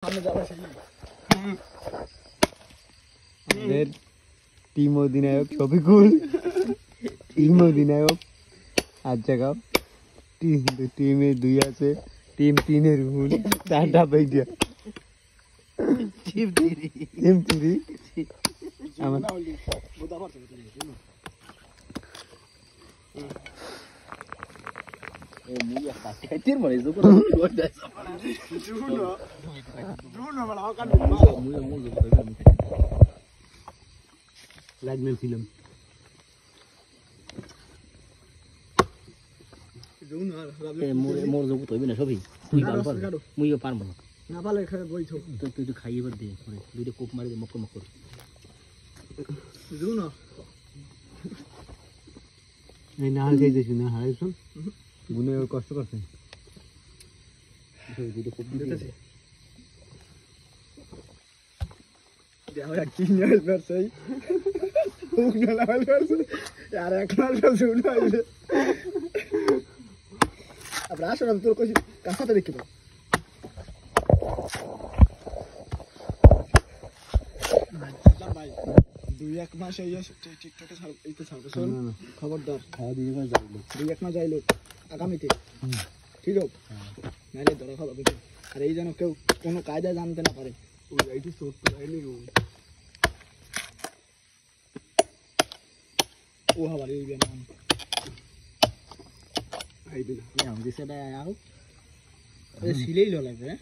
আমাদের টিম অধিনায়ক শফিকুল, টিম অধিনায়ক আজ জাগাও টিমে 2 আছে, টিম 3 এর রুল 4টা বাইজা টিম 3 আমার মুইয়া পাটের মরে যখন Bruno malah kan লাগমেল ফিল্ম Bruno মোর যোগ তো হইবে না সবই তুই ভালো পার মুইও পারবো না না ভালো খাই বইছো তুই তো খাইবার দে করে দুইটা কোপ মারি দে মক করে Bruno এই না খাই দিছ না হাইছন গুনে কষ্ট করছে দুইটা কোপ দিতেছে দেখো কি নিয়ে আসছে উগনা লাগাল করছে यार এক লাল করছে উঠা আইলে আবার আসলে তোর কই কাছাতে দেখি তো ভাই 2-1 মাস এই টিকটকে এইতে ছাড়বে শোন খবরদার খাওয়া দিয়ে যাইলো 2-1 মাস যাইলো আগামীতে ঠিক আছে নালে ধরা খাবে আর এই যেন কেউ কোনো কায়দা জানতে না পারে ওই আইটি শর্ট তো আইনি ও हमारे ये नाम आई भी हम जैसे आया हो अरे सिले ही लो लग रहा है